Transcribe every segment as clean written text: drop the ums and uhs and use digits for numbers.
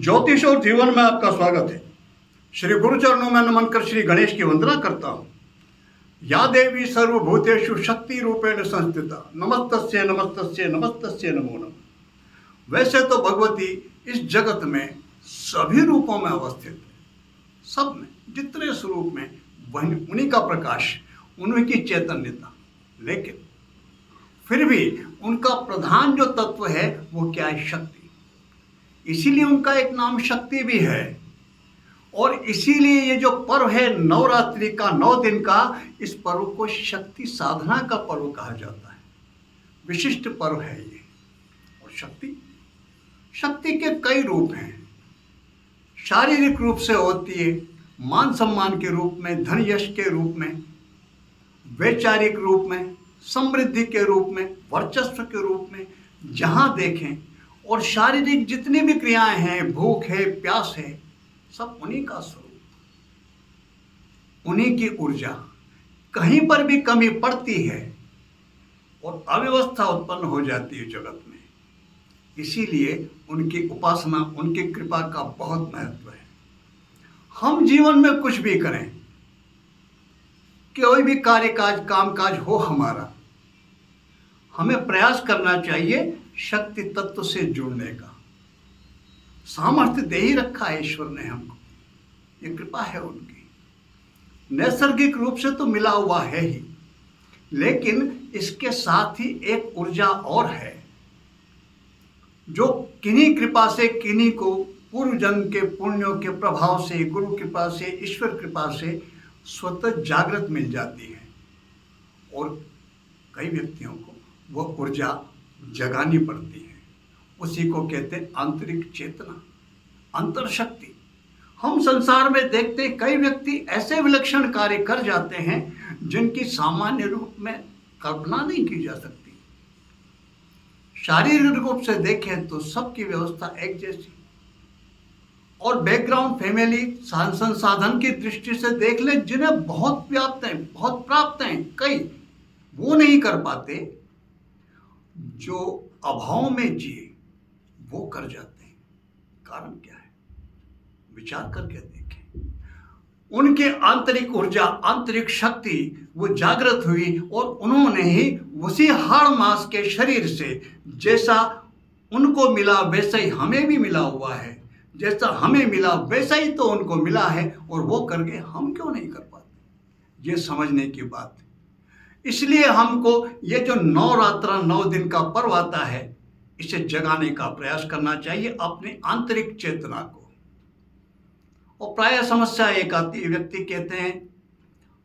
ज्योतिष और जीवन में आपका स्वागत है। श्री गुरु चरणों में नमन कर श्री गणेश की वंदना करता हूँ। या देवी सर्वभूतेषु शक्ति रूपेण संस्थिता नमस्तस्यै नमस्तस्यै नमस्तस्यै नमो नमः। वैसे तो भगवती इस जगत में सभी रूपों में अवस्थित है, सब में जितने स्वरूप में वही उन्हीं का प्रकाश, उन्हीं की चैतन्यता, लेकिन फिर भी उनका प्रधान जो तत्व है वो क्या है? शक्ति। इसीलिए उनका एक नाम शक्ति भी है। और इसीलिए ये जो पर्व है नवरात्रि का 9 दिन का, इस पर्व को शक्ति साधना का पर्व कहा जाता है। विशिष्ट पर्व है ये। और शक्ति के कई रूप हैं। शारीरिक रूप से होती है, मान सम्मान के रूप में, धन यश के रूप में, वैचारिक रूप में, समृद्धि के रूप में, वर्चस्व के रूप में, जहाँ देखें। और शारीरिक जितनी भी क्रियाएं हैं, भूख है, प्यास है, सब उन्हीं का स्वरूप, उन्हीं की ऊर्जा। कहीं पर भी कमी पड़ती है और अव्यवस्था उत्पन्न हो जाती है जगत में। इसीलिए उनकी उपासना, उनकी कृपा का बहुत महत्व है। हम जीवन में कुछ भी करें, कोई भी कार्यकाज कामकाज हो हमारा, हमें प्रयास करना चाहिए शक्ति तत्व से जुड़ने का। सामर्थ्य दे ही रखा है ईश्वर ने हमको, ये कृपा है उनकी। नैसर्गिक रूप से तो मिला हुआ है ही, लेकिन इसके साथ ही एक ऊर्जा और है जो किन्हीं कृपा से, किन्हीं को पूर्व जन्म के पुण्यों के प्रभाव से, गुरु कृपा से, ईश्वर कृपा से स्वतः जागृत मिल जाती है। और कई व्यक्तियों को वह ऊर्जा जगानी पड़ती है। उसी को कहते हैं आंतरिक चेतना, अंतर शक्ति। हम संसार में देखते हैं कई व्यक्ति ऐसे विलक्षण कार्य कर जाते हैं जिनकी सामान्य रूप में कल्पना नहीं की जा सकती। शारीरिक रूप से देखें तो सबकी व्यवस्था एक जैसी, और बैकग्राउंड, फैमिली, संसाधन की दृष्टि से देख लें, जिन्हें बहुत व्याप्त हैं, बहुत प्राप्त हैं, कई वो नहीं कर पाते। जो अभाव में जिए वो कर जाते हैं। कारण क्या है? विचार करके देखें। उनके आंतरिक ऊर्जा, आंतरिक शक्ति वो जागृत हुई और उन्होंने ही उसी हाड़ मांस के शरीर से जैसा उनको मिला वैसा ही हमें भी मिला हुआ है। जैसा हमें मिला वैसा ही तो उनको मिला है, और वो करके हम क्यों नहीं कर पाते? ये समझने की बात है। इसलिए हमको ये जो नवरात्र 9 दिन का पर्व आता है, इसे जगाने का प्रयास करना चाहिए, अपनी आंतरिक चेतना को। और प्राय समस्या एक आती है, व्यक्ति कहते हैं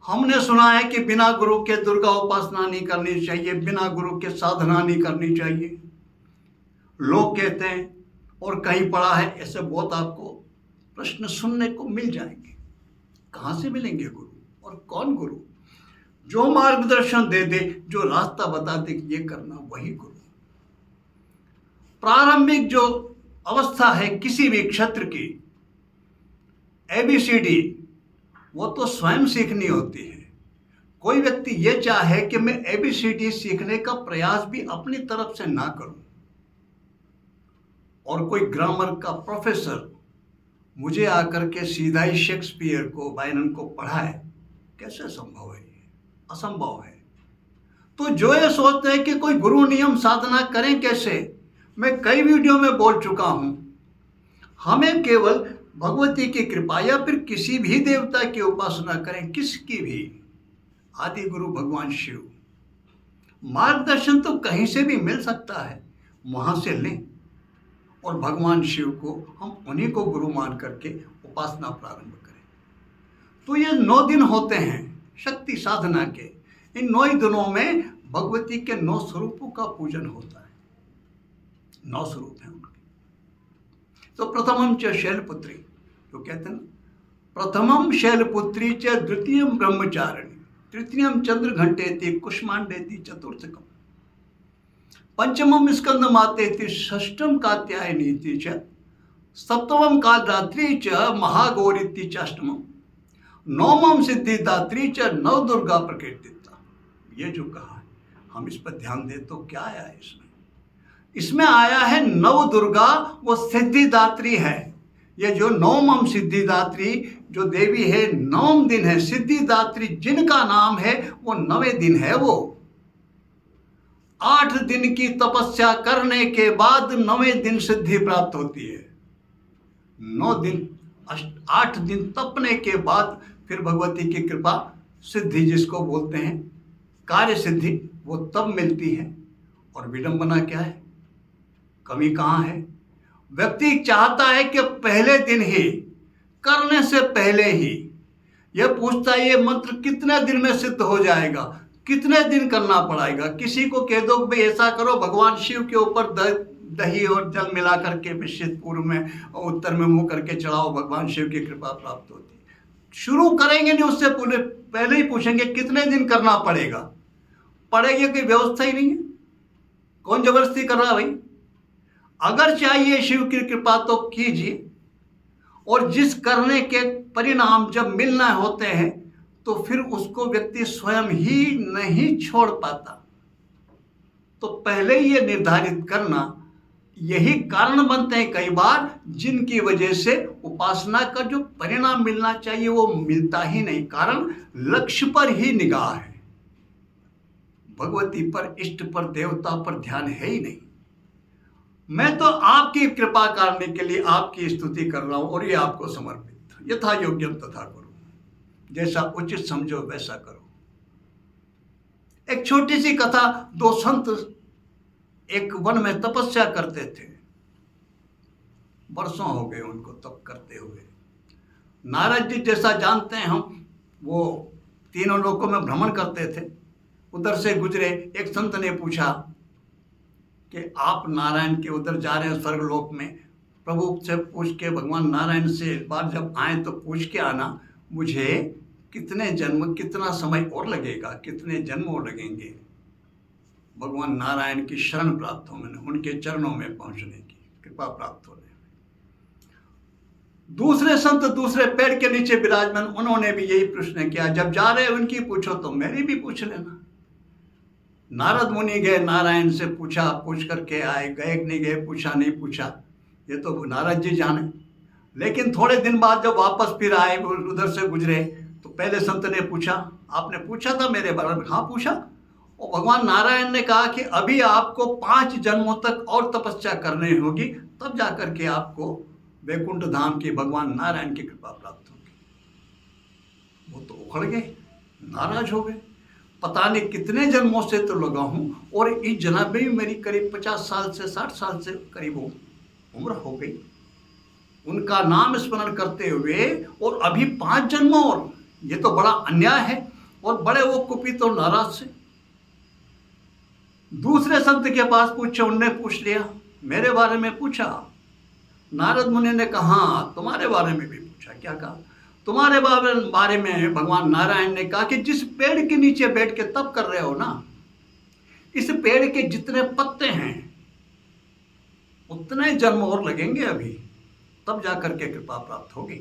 हमने सुना है कि बिना गुरु के दुर्गा उपासना नहीं करनी चाहिए, बिना गुरु के साधना नहीं करनी चाहिए, लोग कहते हैं। और कहीं पढ़ा है, ऐसे बहुत आपको प्रश्न सुनने को मिल जाएंगे। कहाँ से मिलेंगे गुरु और कौन गुरु? जो मार्गदर्शन दे दे, जो रास्ता बता दे कि ये करना, वही गुरु। प्रारंभिक जो अवस्था है किसी भी क्षेत्र की, ABCD, वो तो स्वयं सीखनी होती है। कोई व्यक्ति ये चाहे कि मैं ABCD सीखने का प्रयास भी अपनी तरफ से ना करूं, और कोई ग्रामर का प्रोफेसर मुझे आकर के सीधा ही शेक्सपियर को, बायरन को पढ़ाए, कैसे संभव है? असंभव है। तो जो ये सोचते हैं कि कोई गुरु नियम साधना करें कैसे, मैं कई वीडियो में बोल चुका हूं। हमें केवल भगवती की कृपा या फिर किसी भी देवता की उपासना करें, किसकी भी, आदि गुरु भगवान शिव। मार्गदर्शन तो कहीं से भी मिल सकता है, वहां से लें और भगवान शिव को, हम उन्हीं को गुरु मान करके उपासना प्रारंभ करें। तो ये 9 दिन होते हैं शक्ति साधना के। इन 9 दिनों में भगवती के 9 स्वरूपों का पूजन होता है। 9 स्वरूप हैं उनके। तो प्रथमम च शैलपुत्री, जो कहते हैं ना, प्रथमम शैलपुत्री च द्वितीयम ब्रह्मचारिणी तृतीयम चंद्रघंटेति कुष्मांडेति चतुर्थकम पंचमम स्कंदमातेति षष्ठम कात्यायनीति च सप्तमम कालरात्रि च महागौरीति च अष्टमम नवमम सिद्धिदात्री च नव दुर्गा प्रकीर्तिता। ये जो कहा है, हम इस पर ध्यान दें तो क्या आया है इसमें? इसमें आया है नव दुर्गा, वो सिद्धिदात्री है। ये जो नवमम सिद्धिदात्री जो देवी है, नवम दिन है, सिद्धिदात्री जिनका नाम है वो 9वें दिन है। वो 8 दिन की तपस्या करने के बाद 9वें दिन सिद्धि प्राप्त होती है। 9 दिन 8 दिन तपने के बाद फिर भगवती की कृपा, सिद्धि जिसको बोलते हैं, कार्य सिद्धि, वो तब मिलती है। और विडंबना क्या है, कमी कहाँ है? व्यक्ति चाहता है कि पहले दिन ही, करने से पहले ही, यह पूछता है ये मंत्र कितने दिन में सिद्ध हो जाएगा, कितने दिन करना पड़ेगा। किसी को कह दो भाई ऐसा करो, भगवान शिव के ऊपर दही और जल मिला करके मिश्रित पूर्व में उत्तर में मुंह करके चढ़ाओ, भगवान शिव की कृपा प्राप्त होती है। शुरू करेंगे नहीं, उससे पहले ही पूछेंगे कितने दिन करना पड़ेगा। पड़ेगी कोई व्यवस्था ही नहीं है, कौन जबरदस्ती कर रहा है भाई? अगर चाहिए शिव की कृपा तो कीजिए, और जिस करने के परिणाम जब मिलना होते हैं तो फिर उसको व्यक्ति स्वयं ही नहीं छोड़ पाता। तो पहले ही ये निर्धारित करना, यही कारण बनते हैं कई बार जिनकी वजह से उपासना का जो परिणाम मिलना चाहिए वो मिलता ही नहीं। कारण लक्ष्य पर ही निगाह है, भगवती पर, इष्ट पर, देवता पर ध्यान है ही नहीं। मैं तो आपकी कृपा करने के लिए आपकी स्तुति कर रहा हूं और ये आपको समर्पित। यथा योग्यम तथा करो, जैसा उचित समझो वैसा करो। एक छोटी सी कथा, 2 संत एक वन में तपस्या करते थे। वर्षों हो गए उनको तप करते हुए। नारद जी जैसा जानते हैं हम, वो तीनों लोकों में भ्रमण करते थे। उधर से गुजरे, एक संत ने पूछा कि आप नारायण के उधर जा रहे हैं स्वर्गलोक में, प्रभु से पूछ के, भगवान नारायण से एक बार जब आए तो पूछ के आना मुझे कितने जन्म, कितना समय और लगेगा, कितने जन्म और लगेंगे भगवान नारायण की शरण प्राप्त होने, उनके चरणों में पहुंचने की कृपा प्राप्त होने। दूसरे संत दूसरे पेड़ के नीचे विराजमान, उन्होंने भी यही प्रश्न किया। जब जा रहे उनकी पूछो तो मेरी भी पूछ लेना। नारद मुनि गए, नारायण से पूछा, पूछ करके आए, गए नहीं गए, पूछा नहीं पूछा, ये तो नारद जी जाने। लेकिन थोड़े दिन बाद जब वापस फिर आए, उधर से गुजरे, तो पहले संत ने पूछा, आपने पूछा था मेरे बारे में? हाँ पूछा। और भगवान नारायण ने कहा कि अभी आपको 5 जन्मों तक और तपस्या करनी होगी, तब जाकर के आपको वैकुंठ धाम की भगवान नारायण की कृपा प्राप्त होगी। वो तो उखड़ गए, नाराज हो गए। पता नहीं कितने जन्मों से तो लगा हूं, और इस जन्म में भी मेरी करीब 50 साल से 60 साल से करीब उम्र हो गई उनका नाम स्मरण करते हुए, और अभी 5 जन्मों और, ये तो बड़ा अन्याय है। और बड़े वो कुपित और नाराज से दूसरे संत के पास पूछे, उनने पूछ लिया, मेरे बारे में पूछा। नारद मुनि ने कहा तुम्हारे बारे में भी पूछा। क्या कहा? तुम्हारे बारे में भगवान नारायण ने कहा कि जिस पेड़ के नीचे बैठ के तप कर रहे हो ना, इस पेड़ के जितने पत्ते हैं उतने जन्म और लगेंगे अभी, तब जाकर के कृपा प्राप्त होगी,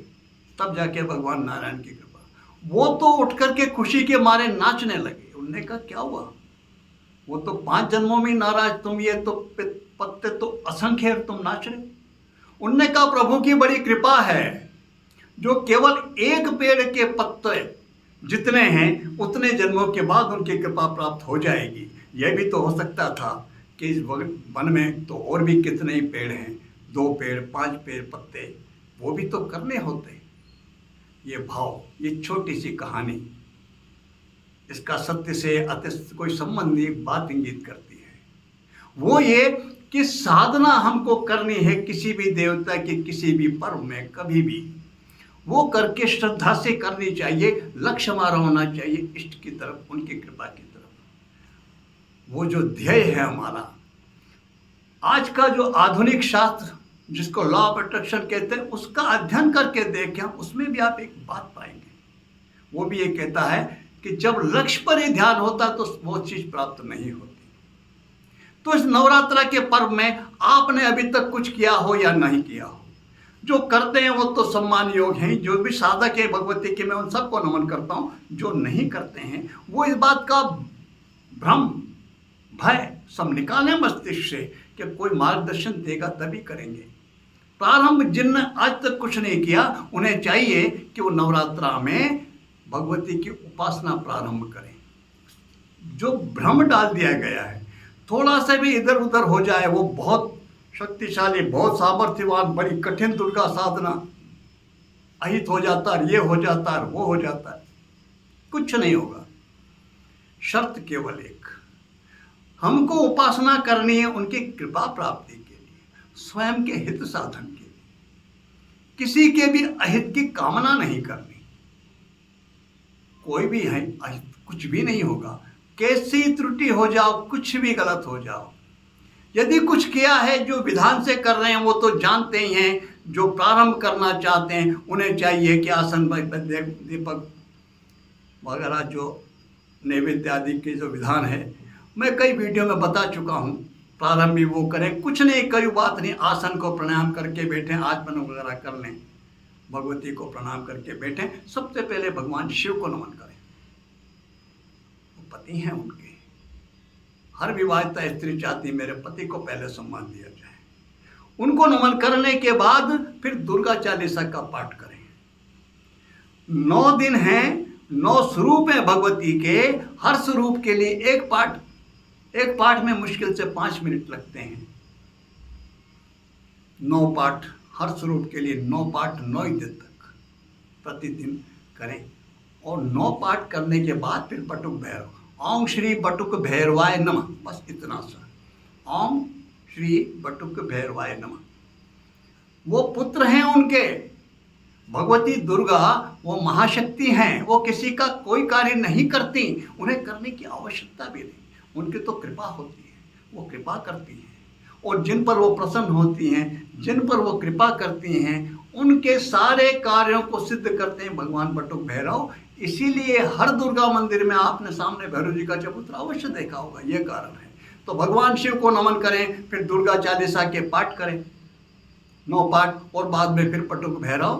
तब जाके भगवान नारायण की कृपा। वो तो उठ करके खुशी के मारे नाचने लगे। उनने कहा क्या हुआ? वो तो 5 जन्मों में नाराज, तुम ये तो पत्ते तो असंख्य, तुम नाच रहे। उनने कहा प्रभु की बड़ी कृपा है, जो केवल एक पेड़ के पत्ते जितने हैं उतने जन्मों के बाद उनकी कृपा प्राप्त हो जाएगी। यह भी तो हो सकता था कि इस वन में तो और भी कितने ही पेड़ हैं, 2 पेड़, 5 पेड़ पत्ते, वो भी तो करने होते। ये भाव, ये छोटी सी कहानी, इसका सत्य से अति कोई संबंध एक बात इंगित करती है। वो ये कि साधना हमको करनी है किसी भी देवता की किसी भी पर्व में, कभी भी वो करके श्रद्धा से करनी चाहिए। लक्ष्य हमारा होना चाहिए इष्ट की तरफ, उनकी कृपा की तरफ। वो जो ध्येय है हमारा, आज का जो आधुनिक शास्त्र जिसको लॉ ऑफ अट्रैक्शन कहते हैं, उसका अध्ययन करके देखें, उसमें भी आप एक बात पाएंगे। वो भी ये कहता है कि जब लक्ष्य पर ही ध्यान होता तो वो चीज प्राप्त नहीं होती। तो इस नवरात्र के पर्व में आपने अभी तक कुछ किया हो या नहीं किया हो, जो करते हैं वो तो सम्मान योग हैं। जो भी साधक है भगवती के, मैं उन सबको नमन करता हूँ। जो नहीं करते हैं वो इस बात का भ्रम, भय सब निकालें मस्तिष्क से कि कोई मार्गदर्शन देगा तभी करेंगे। प्रारंभ जिनने आज तक कुछ नहीं किया, उन्हें चाहिए कि वो नवरात्रा में भगवती की उपासना प्रारंभ करें। जो भ्रम डाल दिया गया है, थोड़ा सा भी इधर उधर हो जाए, वो बहुत शक्तिशाली, बहुत सामर्थ्यवान, बड़ी कठिन दुर्गा साधना, अहित हो जाता है, ये हो जाता है, वो हो जाता है, कुछ नहीं होगा। शर्त केवल एक, हमको उपासना करनी है उनकी कृपा प्राप्ति के लिए, स्वयं के हित साधन के लिए, किसी के भी अहित की कामना नहीं करनी। कोई भी है अहित कुछ भी नहीं होगा, कैसी त्रुटि हो जाओ, कुछ भी गलत हो जाओ। यदि कुछ किया है जो विधान से कर रहे हैं वो तो जानते ही हैं, जो प्रारंभ करना चाहते हैं उन्हें चाहिए कि आसन दीपक वगैरह जो नैवेद्य आदि के जो विधान है, मैं कई वीडियो में बता चुका हूँ, प्रारंभ भी वो करें, कुछ नहीं, कोई बात नहीं, आसन को प्रणाम करके बैठें, आचमन वगैरह कर लें, भगवती को प्रणाम करके बैठें। सबसे पहले भगवान शिव को नमन करें, वो पति हैं उनके। हर विवाहिता स्त्री चाहती मेरे पति को पहले सम्मान दिया जाए। उनको नमन करने के बाद फिर दुर्गा चालीसा का पाठ करें। 9 दिन हैं, 9 स्वरूप हैं भगवती के, हर स्वरूप के लिए एक पाठ में मुश्किल से 5 मिनट लगते हैं। 9 पाठ हर स्वरूप के लिए, 9 पाठ 9 दिन तक प्रतिदिन करें। और 9 पाठ करने के बाद फिर बटुक भैरव, ओम श्री बटुक भैरवाय नमः, बस इतना सा, ओम श्री बटुक भैरवाय नमः। वो पुत्र हैं उनके, भगवती दुर्गा वो महाशक्ति हैं, वो किसी का कोई कार्य नहीं करती, उन्हें करने की आवश्यकता भी नहीं, उनकी तो कृपा होती है, वो कृपा करती हैं। और जिन पर वो प्रसन्न होती हैं, जिन पर वो कृपा करती हैं, उनके सारे कार्यों को सिद्ध करते हैं भगवान बटुक भैरव। इसीलिए हर दुर्गा मंदिर में आपने सामने भैरव जी का चबूतरा अवश्य देखा होगा, ये कारण है। तो भगवान शिव को नमन करें, फिर दुर्गा चालीसा के पाठ करें, 9 पाठ, और बाद में फिर बटुक भैरव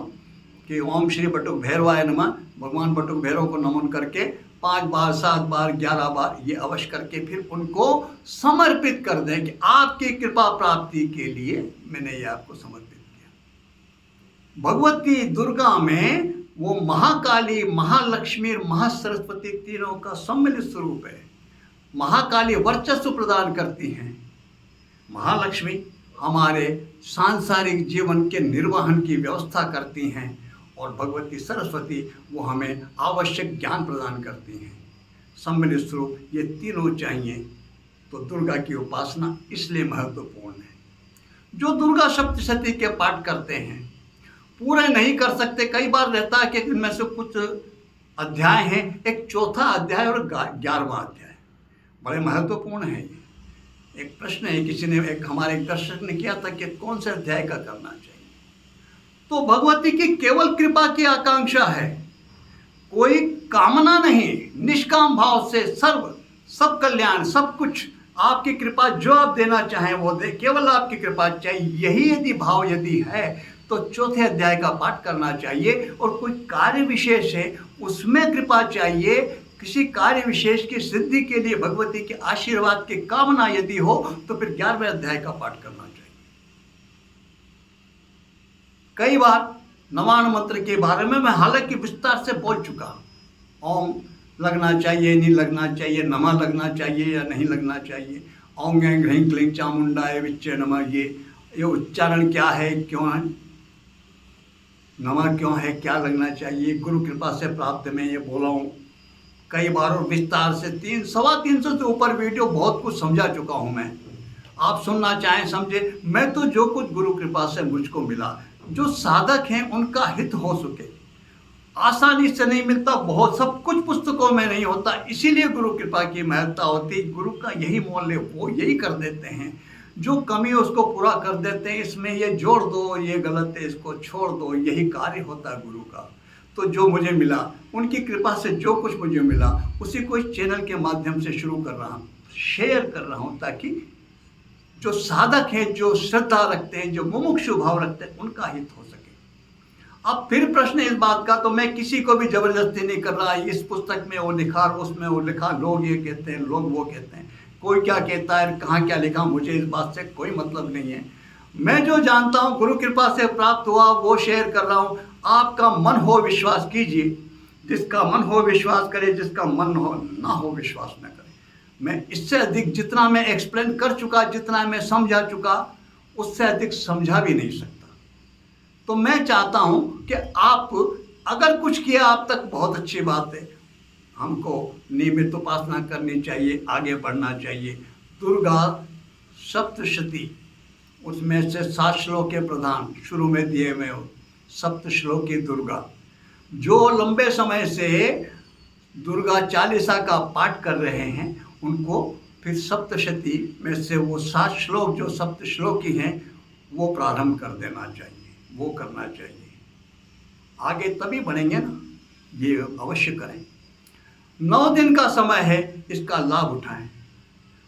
कि ओम श्री बटुक भैरवाय नमः, भगवान बटुक भैरव को नमन करके 5 बार, 7 बार, 11 बार ये अवश्य करके फिर उनको समर्पित कर दें कि आपकी कृपा प्राप्ति के लिए मैंने ये आपको समर्पित किया। भगवती दुर्गा में वो महाकाली, महालक्ष्मी और महासरस्वती तीनों का सम्मिलित स्वरूप है। महाकाली वर्चस्व प्रदान करती हैं, महालक्ष्मी हमारे सांसारिक जीवन के निर्वहन की व्यवस्था करती हैं, और भगवती सरस्वती वो हमें आवश्यक ज्ञान प्रदान करती हैं। सम्मिलित स्वरूप ये तीनों चाहिए, तो दुर्गा की उपासना इसलिए महत्वपूर्ण है। जो दुर्गा सप्तशती के पाठ करते हैं, पूरे नहीं कर सकते, कई बार रहता है कि इनमें से कुछ अध्याय हैं, एक 4था अध्याय और 11वां अध्याय बड़े महत्वपूर्ण है। ये एक प्रश्न है, किसी ने हमारे एक दर्शक ने किया था कि कौन से अध्याय का करना चाहिए। तो भगवती की केवल कृपा की आकांक्षा है, कोई कामना नहीं, निष्काम भाव से सब कल्याण, सब कुछ आपकी कृपा, जो आप देना चाहें वो दे, केवल आपकी कृपा चाहिए। यही यदि भाव यदि है तो 4थे अध्याय का पाठ करना चाहिए। और कोई कार्य विशेष है, उसमें कृपा चाहिए, किसी कार्य विशेष की सिद्धि के लिए भगवती के आशीर्वाद की कामना यदि हो तो फिर 11वें अध्याय का पाठ करना चाहिए। कई बार नवान मंत्र के बारे में मैं हालांकि विस्तार से बोल चुका, ओम लगना चाहिए, नहीं लगना चाहिए, नमः लगना चाहिए या नहीं लगना चाहिए, ओम गैं ह्रीं क्लीं चामुंडाय विच्चे नमः, ये उच्चारण क्या है, क्यों है, नमः क्यों है, क्या लगना चाहिए, गुरु कृपा से प्राप्त मैं ये बोला हूँ कई बार, और विस्तार से 300 से ऊपर वीडियो बहुत कुछ समझा चुका हूँ मैं। आप सुनना चाहें समझे, मैं तो जो कुछ गुरु कृपा से मुझको मिला, जो साधक हैं उनका हित हो सके, आसानी से नहीं मिलता, बहुत सब कुछ पुस्तकों में नहीं होता, इसीलिए गुरु कृपा की महत्ता होती। गुरु का यही मोल है, वो यही कर देते हैं, जो कमी है उसको पूरा कर देते हैं, इसमें ये जोड़ दो, ये गलत है, इसको छोड़ दो, यही कार्य होता है गुरु का। तो जो मुझे मिला, उनकी कृपा से जो कुछ मुझे मिला, उसी को इस चैनल के माध्यम से शुरू कर रहा हूँ, शेयर कर रहा हूँ, ताकि जो साधक हैं, जो श्रद्धा रखते हैं, जो मुमुक्षु भाव रखते हैं, उनका हित हो सके। अब फिर प्रश्न इस बात का, तो मैं किसी को भी जबरदस्ती नहीं कर रहा, इस पुस्तक में वो लिखा, उसमें वो लिखा, लोग ये कहते हैं, लोग वो कहते हैं, कोई क्या कहता है, कहाँ क्या लिखा, मुझे इस बात से कोई मतलब नहीं है। मैं जो जानता हूँ गुरु कृपा से प्राप्त हुआ वो शेयर कर रहा हूँ। आपका मन हो विश्वास कीजिए, जिसका मन हो विश्वास करे, जिसका मन हो ना हो विश्वास न करे। मैं इससे अधिक जितना मैं एक्सप्लेन कर चुका, जितना मैं समझा चुका, उससे अधिक समझा भी नहीं सकता। तो मैं चाहता हूँ कि आप अगर कुछ किया आप तक बहुत अच्छी बात है। हमको नियमित उपासना करनी चाहिए, आगे बढ़ना चाहिए। दुर्गा सप्तशती, उसमें से 7 श्लोक के प्रधान शुरू में दिए हुए हो, सप्त श्लोकी दुर्गा। जो लंबे समय से दुर्गा चालीसा का पाठ कर रहे हैं उनको फिर सप्तशती में से वो 7 श्लोक जो सप्त श्लोकी हैं वो प्रारंभ कर देना चाहिए, वो करना चाहिए। आगे तभी बढ़ेंगे ना, ये अवश्य करें। 9 दिन का समय है, इसका लाभ उठाएं।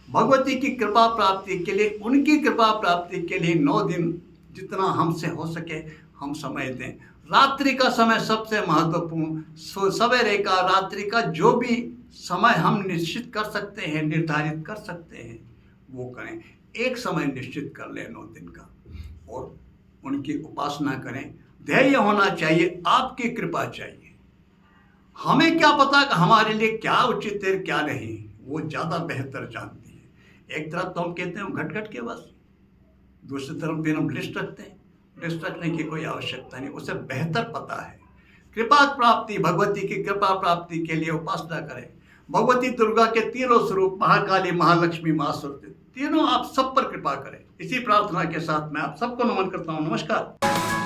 भगवती की कृपा प्राप्ति के लिए, उनकी कृपा प्राप्ति के लिए 9 दिन जितना हमसे हो सके हम समय दें। रात्रि का समय सबसे महत्वपूर्ण, सवेरे का, रात्रि का जो भी समय हम निश्चित कर सकते हैं, निर्धारित कर सकते हैं, वो करें। एक समय निश्चित कर लें 9 दिन का और उनकी उपासना करें। ध्येय होना चाहिए, आपकी कृपा चाहिए। हमें क्या पता कि हमारे लिए क्या उचित है क्या नहीं, वो ज़्यादा बेहतर जानती है। एक तरफ तो हम कहते हैं घट घट के बस, दूसरी तरफ भी हम लिस्ट रखते हैं। लिस्ट रखने की कोई आवश्यकता नहीं, उसे बेहतर पता है। कृपा प्राप्ति, भगवती की कृपा प्राप्ति के लिए उपासना करें। भगवती दुर्गा के तीनों स्वरूप महाकाली, महालक्ष्मी, महासुरती, तीनों आप सब पर कृपा करें। इसी प्रार्थना के साथ मैं आप सबको नमन करता हूँ। नमस्कार।